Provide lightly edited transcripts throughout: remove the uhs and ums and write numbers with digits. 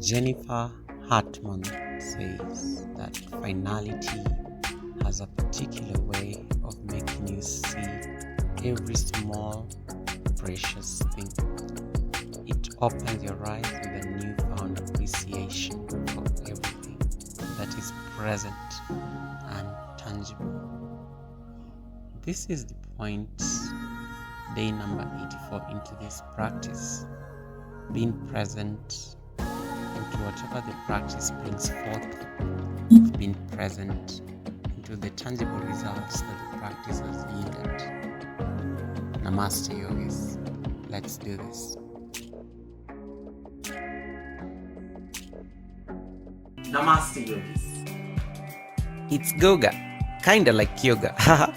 Jennifer Hartman says that finality has a particular way of making you see every small, precious thing. It opens your eyes with a newfound appreciation for everything that is present and tangible. This is the point, day number 84 into this practice. Being present into whatever the practice brings forth, being present into the tangible results that the practice has yielded. Namaste, yogis. Let's do this. Namaste, yogis. It's Goga, kinda like yoga.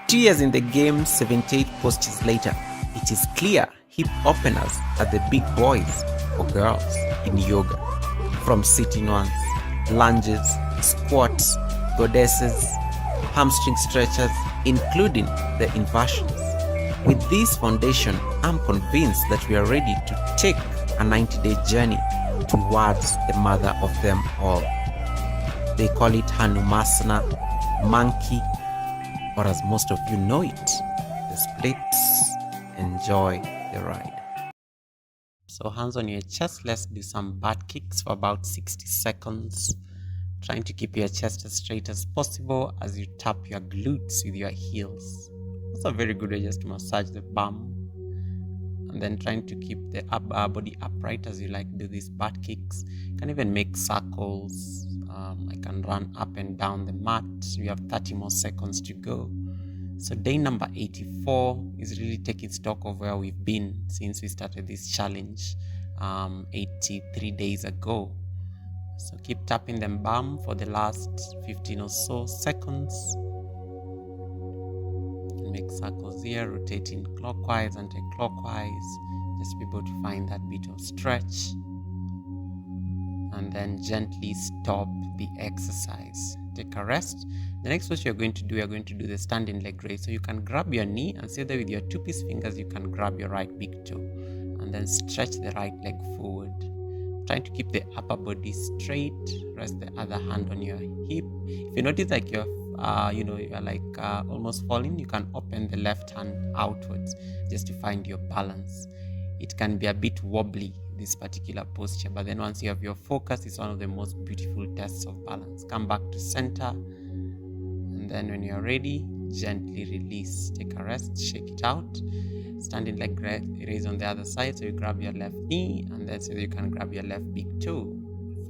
2 years in the game, 78 postures later, it is clear hip openers are the big boys or girls in yoga. From sitting ones, lunges, squats, goddesses, hamstring stretchers, including the inversions. With this foundation, I'm convinced that we are ready to take a 90-day journey towards the mother of them all. They call it Hanumasana, monkey, or as most of you know it, the splits. Enjoy the ride. So hands on your chest, let's do some butt kicks for about 60 seconds. Trying to keep your chest as straight as possible as you tap your glutes with your heels. That's a very good way just to massage the bum. And then trying to keep the body upright as you like do these butt kicks. You can even make circles. I can run up and down the mat. We have 30 more seconds to go. So day number 84 is really taking stock of where we've been since we started this challenge 83 days ago. So keep tapping them bum for the last 15 or so seconds. Make circles here, rotating clockwise, anti-clockwise. Just be able to find that bit of stretch. And then gently stop the exercise. Take a rest. The next what you're going to do, the standing leg raise. So you can grab your knee and say that with your 2-piece fingers, you can grab your right big toe. And then stretch the right leg forward. Trying to keep the upper body straight. Rest the other hand on your hip. If you notice like you're almost falling, you can open the left hand outwards just to find your balance. It can be a bit wobbly, this particular posture, but then once you have your focus, it's one of the most beautiful tests of balance. Come back to center, and then when you're ready, gently release. Take a rest, shake it out. Standing leg raise on the other side, so you grab your left knee, and then so you can grab your left big toe.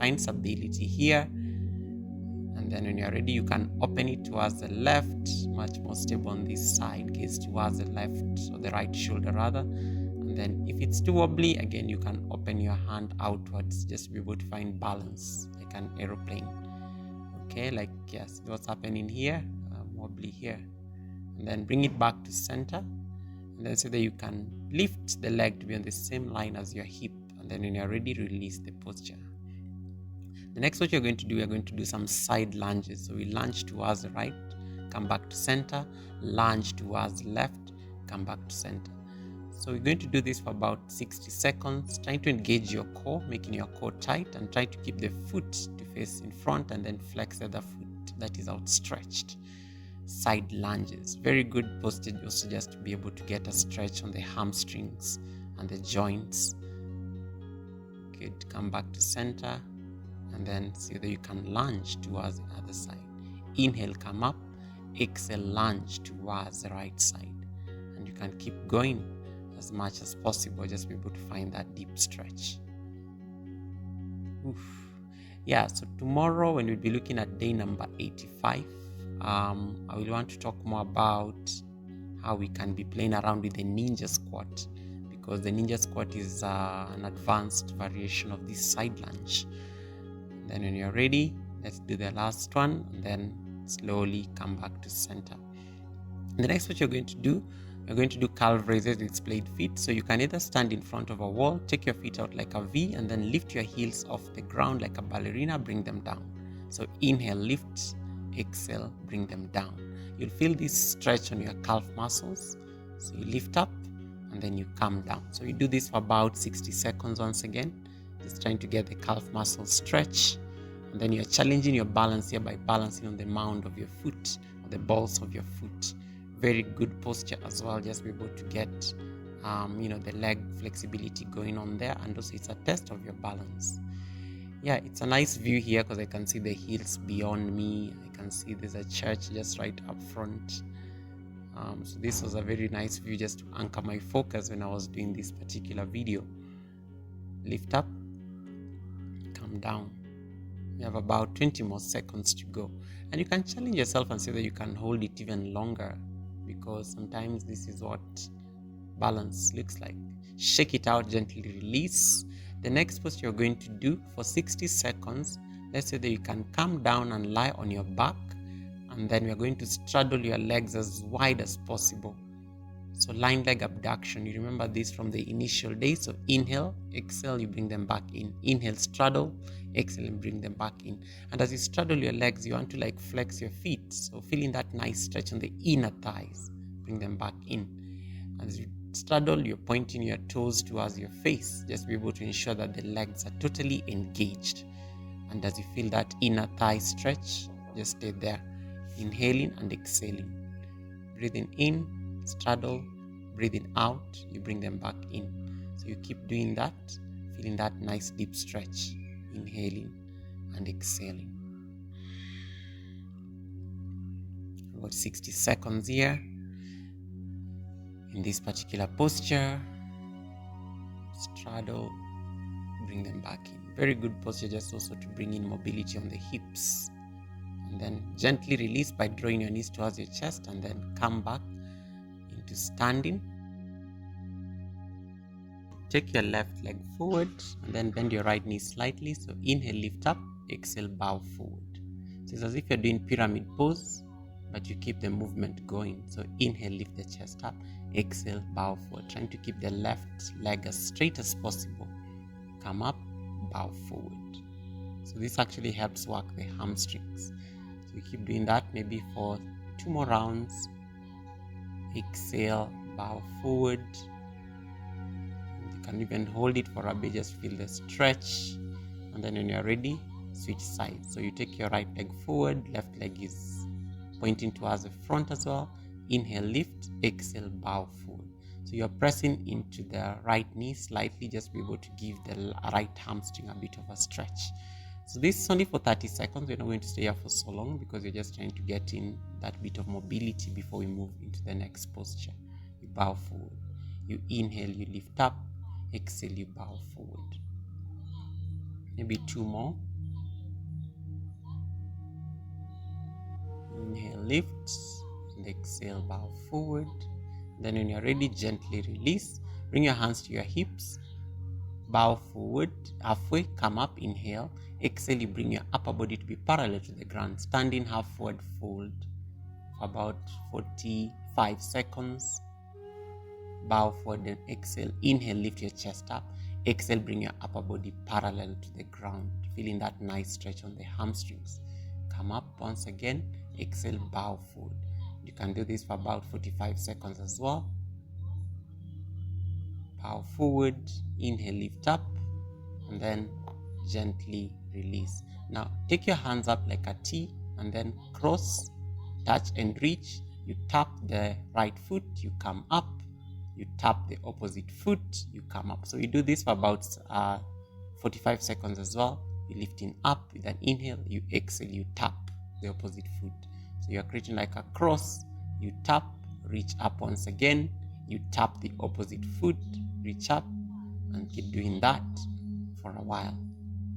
Find stability here. And then when you're ready, you can open it towards the left, much more stable on this side, gaze towards the left, or the right shoulder rather. And then if it's too wobbly, again, you can open your hand outwards, just to be able to find balance, like an aeroplane. Okay, like, yes, what's happening here, wobbly here. And then bring it back to center. And then so that you can lift the leg to be on the same line as your hip. And then when you're ready, release the posture. The next what you're going to do, you're going to do some side lunges. So we lunge towards the right, come back to center, lunge towards the left, come back to center. So we're going to do this for about 60 seconds, trying to engage your core, making your core tight, and try to keep the foot to face in front and then flex the other foot that is outstretched. Side lunges, very good posture also just to be able to get a stretch on the hamstrings and the joints. Good, come back to center. And then see that you can lunge towards the other side. Inhale, come up. Exhale, lunge towards the right side. And you can keep going as much as possible. Just be able to find that deep stretch. Oof. Yeah, so tomorrow when we'll be looking at day number 85, I will want to talk more about how we can be playing around with the ninja squat. Because the ninja squat is an advanced variation of this side lunge. Then when you're ready, let's do the last one and then slowly come back to center. The next what you're going to do, you're going to do calf raises with splayed feet. So you can either stand in front of a wall, take your feet out like a V, and then lift your heels off the ground like a ballerina, bring them down. So inhale, lift, exhale, bring them down. You'll feel this stretch on your calf muscles. So you lift up and then you come down. So you do this for about 60 seconds once again. Just trying to get the calf muscle stretch. And then you're challenging your balance here by balancing on the mound of your foot, or the balls of your foot. Very good posture as well. Just be able to get, the leg flexibility going on there. And also it's a test of your balance. Yeah, it's a nice view here because I can see the hills beyond me. I can see there's a church just right up front. So this was a very nice view just to anchor my focus when I was doing this particular video. Lift up, come down. You have about 20 more seconds to go. And you can challenge yourself and see that you can hold it even longer, because sometimes this is what balance looks like. Shake it out, gently release. The next posture you're going to do for 60 seconds, let's say that you can come down and lie on your back, and then we're going to straddle your legs as wide as possible. So lying leg abduction, you remember this from the initial days. So inhale, exhale, you bring them back in. Inhale, straddle, exhale, and bring them back in. And as you straddle your legs, you want to flex your feet. So feeling that nice stretch on the inner thighs, bring them back in. As you straddle, you're pointing your toes towards your face. Just be able to ensure that the legs are totally engaged. And as you feel that inner thigh stretch, just stay there. Inhaling and exhaling. Breathing in, straddle, breathing out, you bring them back in. So you keep doing that, feeling that nice deep stretch, inhaling and exhaling. About 60 seconds here in this particular posture. Straddle, bring them back in. Very good posture, just also to bring in mobility on the hips. And then gently release by drawing your knees towards your chest, and then come back into standing. Take your left leg forward and then bend your right knee slightly. So inhale, lift up, exhale, bow forward. So it's as if you're doing pyramid pose, but you keep the movement going. So inhale, lift the chest up, exhale, bow forward. Trying to keep the left leg as straight as possible. Come up, bow forward. So this actually helps work the hamstrings. So you keep doing that maybe for 2 more rounds. Exhale, bow forward. You can even hold it for a bit, just feel the stretch. And then when you're ready, switch sides. So you take your right leg forward, left leg is pointing towards the front as well. Inhale, lift, exhale, bow forward. So you're pressing into the right knee slightly, just be able to give the right hamstring a bit of a stretch. So this is only for 30 seconds. We're not going to stay here for so long because you're just trying to get in that bit of mobility before we move into the next posture. You bow forward. You inhale, you lift up. Exhale, you bow forward. Maybe 2 more. Inhale, lift, and exhale, bow forward. Then when you're ready, gently release. Bring your hands to your hips. Bow forward, halfway, come up, inhale. Exhale, you bring your upper body to be parallel to the ground. Standing half forward fold for about 45 seconds. Bow forward, then exhale. Inhale, lift your chest up. Exhale, bring your upper body parallel to the ground. Feeling that nice stretch on the hamstrings. Come up once again. Exhale, bow forward. You can do this for about 45 seconds as well. Bow forward. Inhale, lift up. And then gently release. Now, take your hands up like a T and then cross, touch and reach. You tap the right foot, you come up. You tap the opposite foot, you come up. So you do this for about 45 seconds as well. You're lifting up with an inhale, you exhale, you tap the opposite foot. So you're creating like a cross, you tap, reach up once again, you tap the opposite foot, reach up, and keep doing that for a while.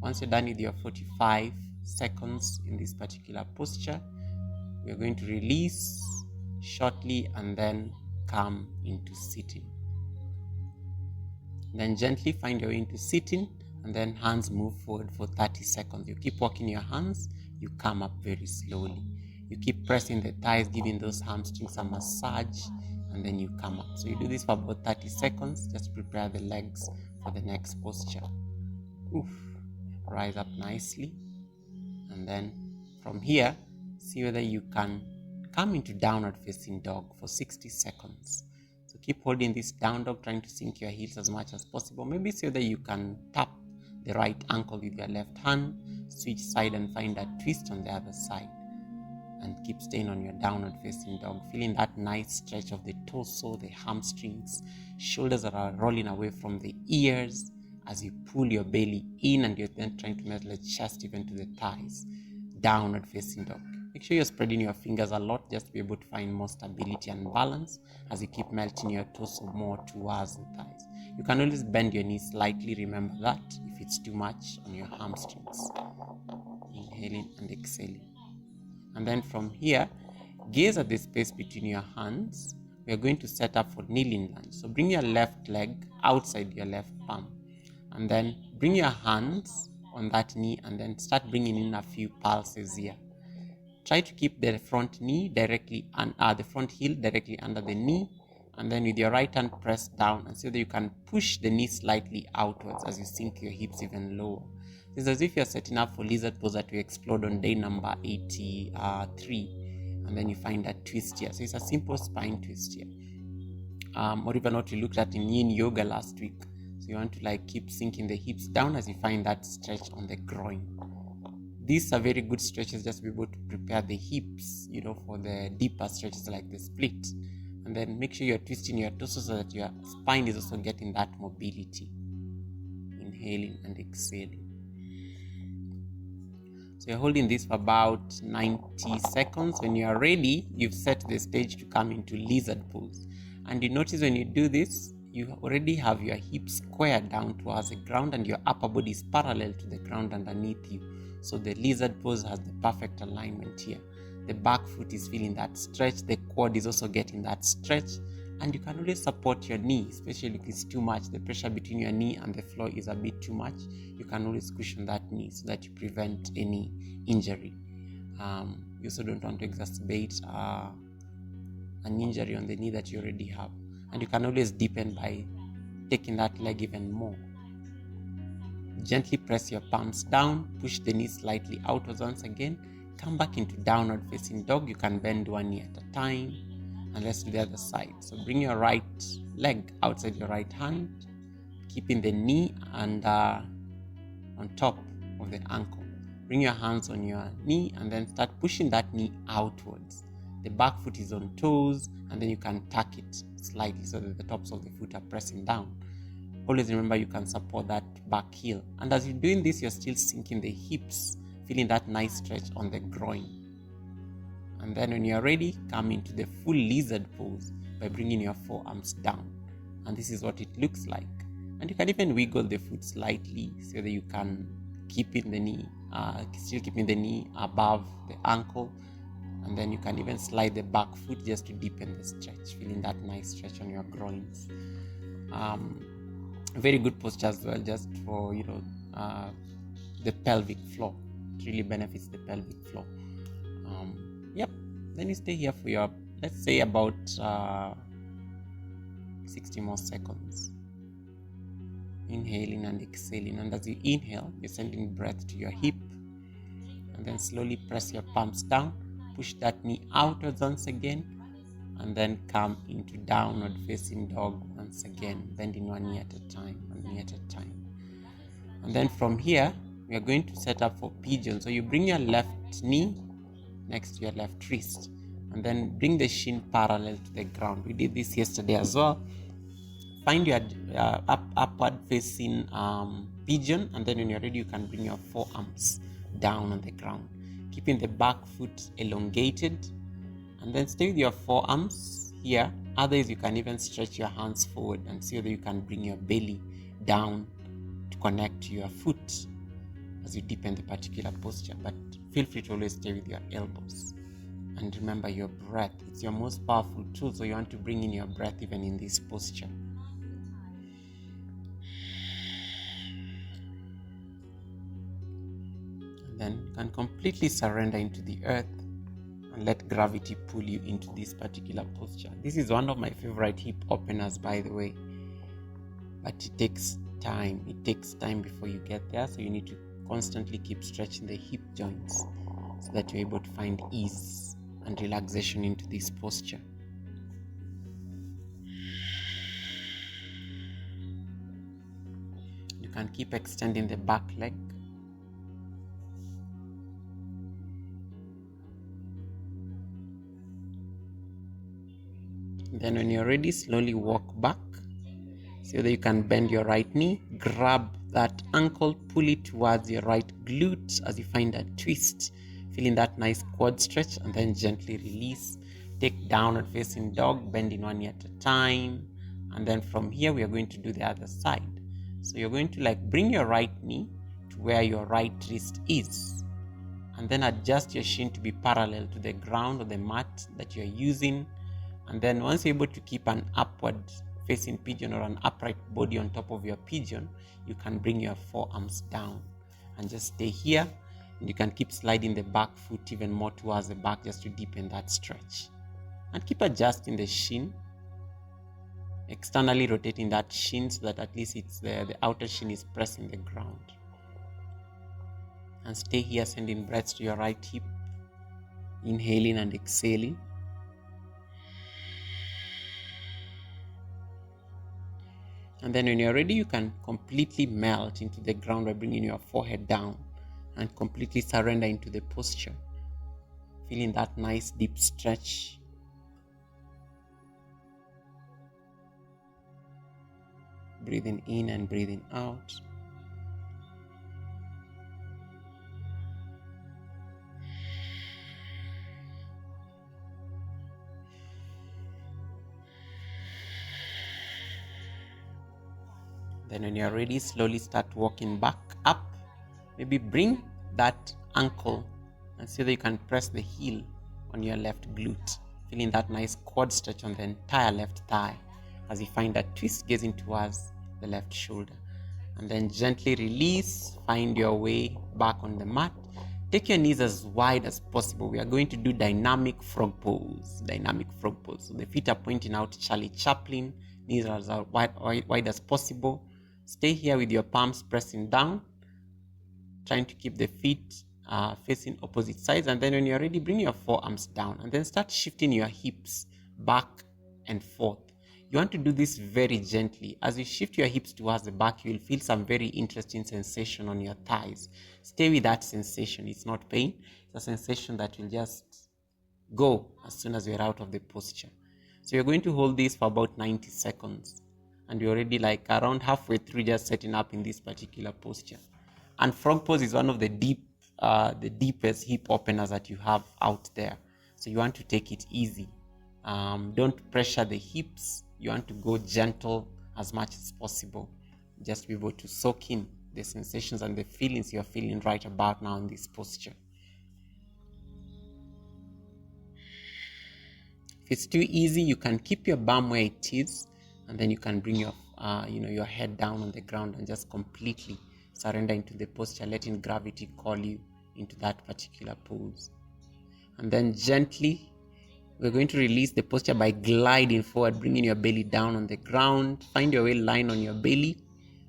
Once you're done with your 45 seconds in this particular posture, we're going to release shortly and then come into sitting. Then gently find your way into sitting, and then hands move forward for 30 seconds. You keep walking your hands, you come up very slowly. You keep pressing the thighs, giving those hamstrings a massage, and then you come up. So you do this for about 30 seconds, just prepare the legs for the next posture. Rise up nicely, and then from here, see whether you can come into downward facing dog for 60 seconds. So keep holding this down dog, trying to sink your heels as much as possible. Maybe see whether you can tap the right ankle with your left hand, switch side and find a twist on the other side. And keep staying on your downward facing dog, feeling that nice stretch of the torso, the hamstrings, shoulders that are rolling away from the ears as you pull your belly in, and you're then trying to melt the chest even to the thighs. Downward facing dog. Make sure you're spreading your fingers a lot just to be able to find more stability and balance as you keep melting your torso more towards the thighs. You can always bend your knees slightly, remember that, if it's too much on your hamstrings. Inhaling and exhaling. And then from here, gaze at the space between your hands. We are going to set up for kneeling lunge. So bring your left leg outside your left palm. And then bring your hands on that knee and then start bringing in a few pulses here. Try to keep the front knee directly and the front heel directly under the knee. And then with your right hand press down, and so that you can push the knee slightly outwards as you sink your hips even lower. It's as if you're setting up for lizard pose that we explored on day number 83, and then you find that twist here. So it's a simple spine twist here, or even what we looked at in yin yoga last week. So you want to keep sinking the hips down as you find that stretch on the groin. These are very good stretches just to be able to prepare the hips, for the deeper stretches like the split. And then make sure you're twisting your torso so that your spine is also getting that mobility. Inhaling and exhaling. So you're holding this for about 90 seconds. When you are ready, you've set the stage to come into lizard pose. And you notice when you do this, you already have your hips squared down towards the ground and your upper body is parallel to the ground underneath you. So the lizard pose has the perfect alignment here. The back foot is feeling that stretch. The quad is also getting that stretch. And you can always support your knee, especially if it's too much. The pressure between your knee and the floor is a bit too much. You can always cushion that knee so that you prevent any injury. You also don't want to exacerbate an injury on the knee that you already have. And you can always deepen by taking that leg even more. Gently press your palms down, push the knee slightly outwards once again. Come back into downward facing dog. You can bend one knee at a time. And let's do the other side. So bring your right leg outside your right hand, keeping the knee and on top of the ankle. Bring your hands on your knee and then start pushing that knee outwards. The back foot is on toes, and then you can tuck it slightly so that the tops of the foot are pressing down. Always remember you can support that back heel. And as you're doing this, you're still sinking the hips, feeling that nice stretch on the groin. And then when you're ready, come into the full lizard pose by bringing your forearms down. And this is what it looks like. And you can even wiggle the foot slightly so that you can still keeping the knee above the ankle. And then you can even slide the back foot just to deepen the stretch, feeling that nice stretch on your groins. Very good posture as well, just for the pelvic floor. It really benefits the pelvic floor. Then you stay here for let's say about 60 more seconds. Inhaling and exhaling. And as you inhale, you're sending breath to your hip. And then slowly press your palms down. Push that knee outwards once again. And then come into downward facing dog once again. Bending one knee at a time, And then from here, we are going to set up for pigeon. So you bring your left knee next to your left wrist, and then bring the shin parallel to the ground. We did this yesterday as well. Find your upward facing pigeon, and then when you're ready, you can bring your forearms down on the ground, keeping the back foot elongated, and then stay with your forearms here. Otherwise, you can even stretch your hands forward and see whether you can bring your belly down to connect to your foot as you deepen the particular posture. But feel free to always stay with your elbows. And remember your breath. It's your most powerful tool, so you want to bring in your breath even in this posture. And then you can completely surrender into the earth and let gravity pull you into this particular posture. This is one of my favorite hip openers, by the way. But it takes time. It takes time before you get there, so you need to constantly keep stretching the hip joints so that you're able to find ease and relaxation into this posture. You can keep extending the back leg. Then when you're ready, slowly walk back so that you can bend your right knee, grab that ankle, pull it towards your right glute as you find a twist, feeling that nice quad stretch, and then gently release. Take downward facing dog, bending one knee at a time. And then from here, we are going to do the other side. So you're going to bring your right knee to where your right wrist is. And then adjust your shin to be parallel to the ground or the mat that you're using. And then once you're able to keep an upward facing pigeon or an upright body on top of your pigeon, you can bring your forearms down and just stay here. And you can keep sliding the back foot even more towards the back just to deepen that stretch. And keep adjusting the shin, externally rotating that shin so that at least it's the outer shin is pressing the ground. And stay here, sending breaths to your right hip, inhaling and exhaling. And then when you're ready, you can completely melt into the ground by bringing your forehead down and completely surrender into the posture. Feeling that nice deep stretch. Breathing in and breathing out. Then when you're ready, slowly start walking back up. Maybe bring that ankle and see that you can press the heel on your left glute. Feeling that nice quad stretch on the entire left thigh as you find that twist gazing towards the left shoulder. And then gently release, find your way back on the mat. Take your knees as wide as possible. We are going to do dynamic frog pose. Dynamic frog pose. So the feet are pointing out Charlie Chaplin. Knees are as wide as possible. Stay here with your palms pressing down, trying to keep the feet facing opposite sides. And then when you're ready, bring your forearms down and then start shifting your hips back and forth. You want to do this very gently. As you shift your hips towards the back, you will feel some very interesting sensation on your thighs. Stay with that sensation. It's not pain. It's a sensation that will just go as soon as you're out of the posture. So you're going to hold this for about 90 seconds. And you're already around halfway through just setting up in this particular posture. And frog pose is one of the deepest hip openers that you have out there. So you want to take it easy. Don't pressure the hips. You want to go gentle as much as possible. Just be able to soak in the sensations and the feelings you're feeling right about now in this posture. If it's too easy, you can keep your bum where it is, and then you can bring your head down on the ground and just completely surrender into the posture, letting gravity call you into that particular pose. And then gently, we're going to release the posture by gliding forward, bringing your belly down on the ground. Find your way, line on your belly.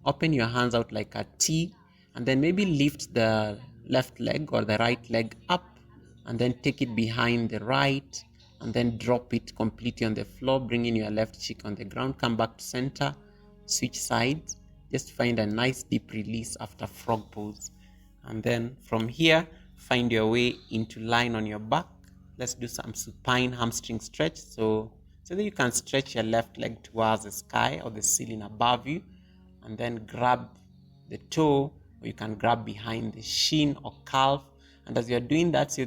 Open your hands out like a T, and then maybe lift the left leg or the right leg up, and then take it behind the right, and then drop it completely on the floor, bringing your left cheek on the ground. Come back to center, switch sides. Just find a nice deep release after frog pose. And then from here, find your way into line on your back. Let's do some supine hamstring stretch. So that you can stretch your left leg towards the sky or the ceiling above you. And then grab the toe, or you can grab behind the shin or calf. And as you're doing that, so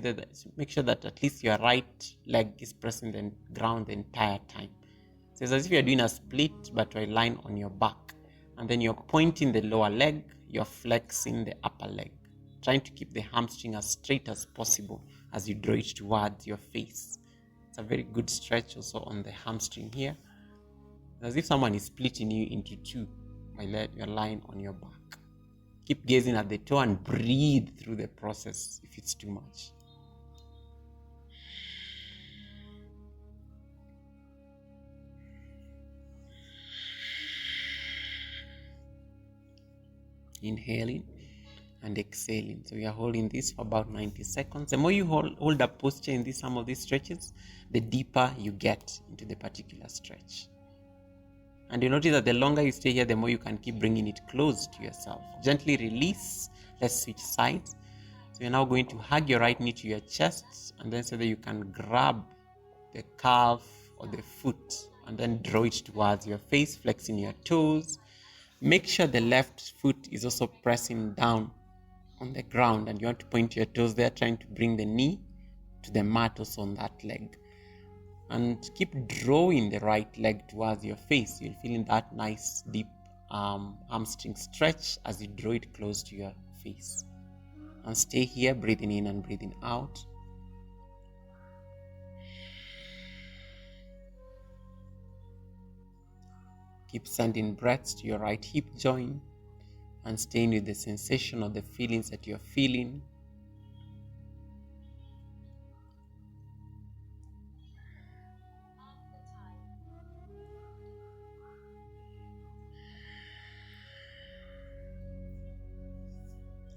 make sure that at least your right leg is pressing the ground the entire time. So it's as if you're doing a split, but you're lying on your back. And then you're pointing the lower leg, you're flexing the upper leg, trying to keep the hamstring as straight as possible as you draw it towards your face. It's a very good stretch also on the hamstring here. It's as if someone is splitting you into two while you're lying on your back. Keep gazing at the toe and breathe through the process if it's too much. Inhaling and exhaling. So we are holding this for about 90 seconds. The more you hold a posture in some of these stretches, the deeper you get into the particular stretch. And you notice that the longer you stay here, the more you can keep bringing it close to yourself. Gently release. Let's switch sides. So you're now going to hug your right knee to your chest, and then so that you can grab the calf or the foot and then draw it towards your face, flexing your toes. Make sure the left foot is also pressing down on the ground, and you want to point your toes there, trying to bring the knee to the mat also on that leg. And keep drawing the right leg towards your face. You'll feel in that nice deep hamstring stretch as you draw it close to your face. And stay here, breathing in and breathing out. Keep sending breaths to your right hip joint and staying with the sensation of the feelings that you're feeling.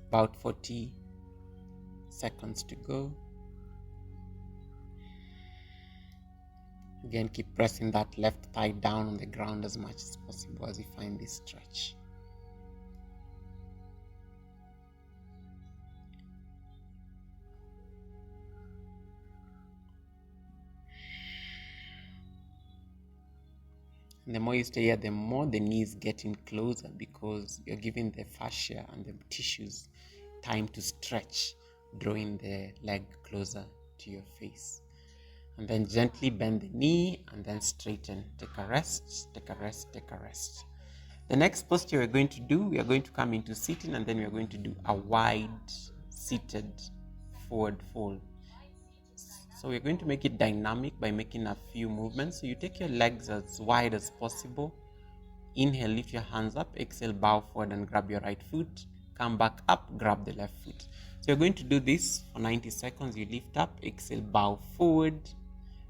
About 40 seconds to go. Again, keep pressing that left thigh down on the ground as much as possible as you find this stretch. And the more you stay here, the more the knee is getting closer, because you're giving the fascia and the tissues time to stretch, drawing the leg closer to your face. And then gently bend the knee and then straighten. Take a rest, take a rest, take a rest. The next posture we're going to do, we are going to come into sitting, and then we are going to do a wide seated forward fold. So we're going to make it dynamic by making a few movements. So you take your legs as wide as possible. Inhale, lift your hands up. Exhale, bow forward and grab your right foot. Come back up, grab the left foot. So you're going to do this for 90 seconds. You lift up, exhale, bow forward.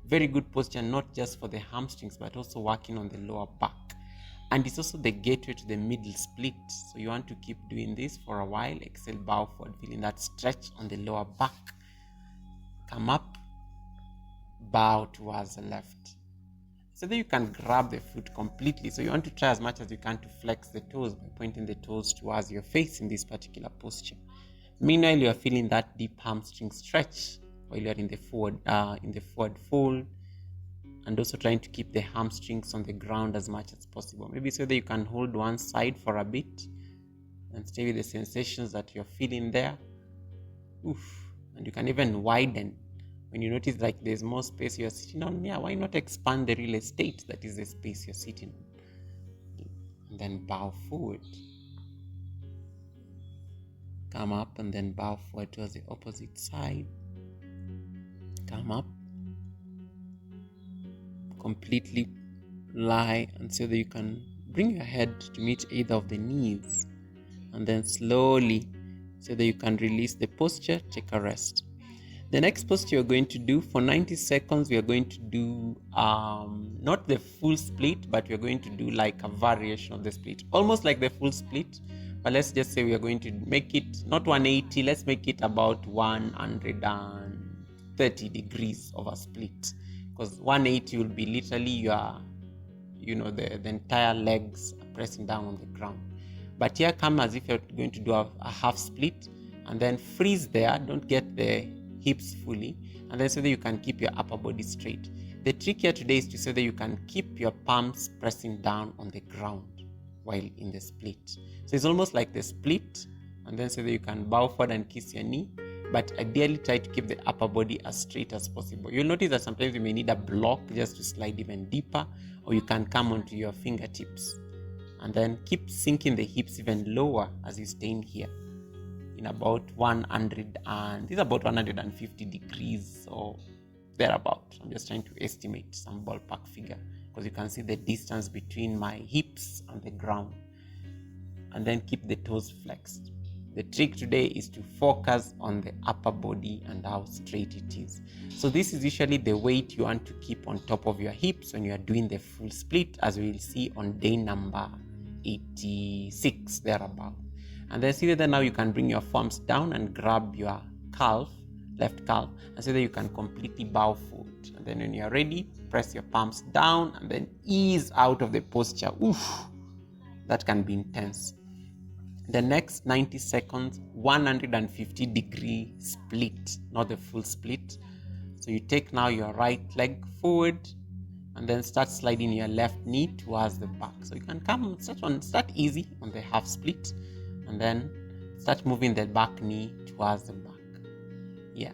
Very good posture, not just for the hamstrings, but also working on the lower back. And it's also the gateway to the middle split. So you want to keep doing this for a while. Exhale, bow forward, feeling that stretch on the lower back. Come up, bow towards the left. So that you can grab the foot completely. So you want to try as much as you can to flex the toes by pointing the toes towards your face in this particular posture. Meanwhile, you are feeling that deep hamstring stretch while you are in the forward fold, and also trying to keep the hamstrings on the ground as much as possible. Maybe so that you can hold one side for a bit and stay with the sensations that you're feeling there. And you can even widen. When you notice like there's more space you're sitting on, why not expand the real estate that is the space you're sitting on? And then bow forward. Come up and then bow forward towards the opposite side. Come up. Completely lie, and so that you can bring your head to meet either of the knees. And then slowly, so that you can release the posture, take a rest. The next posture you're going to do for 90 seconds, we are going to do not the full split, but we're going to do like a variation of the split. Almost like the full split, but let's just say we are going to make it not 180, let's make it about 130 degrees of a split. Because 180 will be literally the entire legs pressing down on the ground. But here come as if you're going to do a half split, and then freeze there, don't get the hips fully, and then so that you can keep your upper body straight. The trick here today is to so that you can keep your palms pressing down on the ground while in the split. So it's almost like the split, and then so that you can bow forward and kiss your knee, but ideally try to keep the upper body as straight as possible. You'll notice that sometimes you may need a block just to slide even deeper, or you can come onto your fingertips, and then keep sinking the hips even lower as you stay in here. In about 150 degrees or thereabout. I'm just trying to estimate some ballpark figure, because you can see the distance between my hips and the ground. And then keep the toes flexed. The trick today is to focus on the upper body and how straight it is. So this is usually the weight you want to keep on top of your hips when you are doing the full split, as we will see on day number 86 thereabout. And then see that now you can bring your forearms down and grab your calf left calf. And so that you can completely bow forward. And then when you're ready, press your palms down and then ease out of the posture. Oof, that can be intense. The next 90 seconds, 150-degree split, not the full split. So you take now your right leg forward and then start sliding your left knee towards the back. So you can start easy on the half split and then start moving the back knee towards the back. Yeah.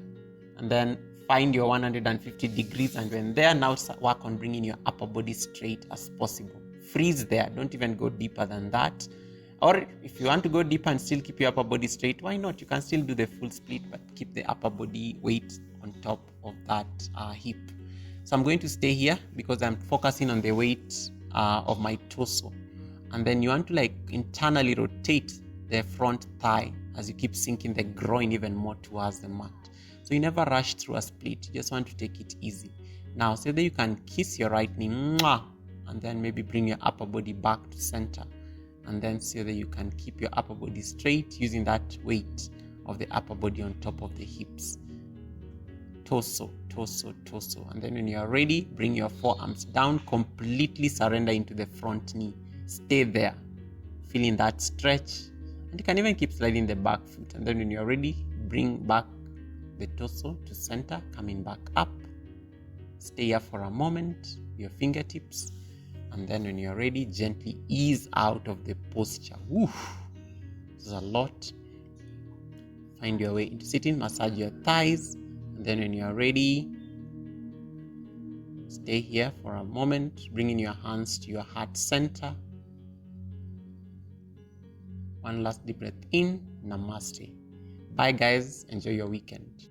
And then find your 150 degrees, and when there, now work on bringing your upper body straight as possible. Freeze there. Don't even go deeper than that. Or if you want to go deeper and still keep your upper body straight, why not? You can still do the full split, but keep the upper body weight on top of that hip. So I'm going to stay here because I'm focusing on the weight of my torso. And then you want to internally rotate the front thigh as you keep sinking the groin even more towards the mat. So you never rush through a split. You just want to take it easy. Now, so that you can kiss your right knee, and then maybe bring your upper body back to center. And then so that you can keep your upper body straight using that weight of the upper body on top of the hips. Torso. And then when you are ready, bring your forearms down, completely surrender into the front knee. Stay there, feeling that stretch. And you can even keep sliding the back foot. And then when you are ready, bring back the torso to center, coming back up. Stay here for a moment, your fingertips. And then when you're ready, gently ease out of the posture. Woof! This is a lot. Find your way into sitting, massage your thighs. And then when you're ready, stay here for a moment, bringing your hands to your heart center. One last deep breath in. Namaste. Bye guys. Enjoy your weekend.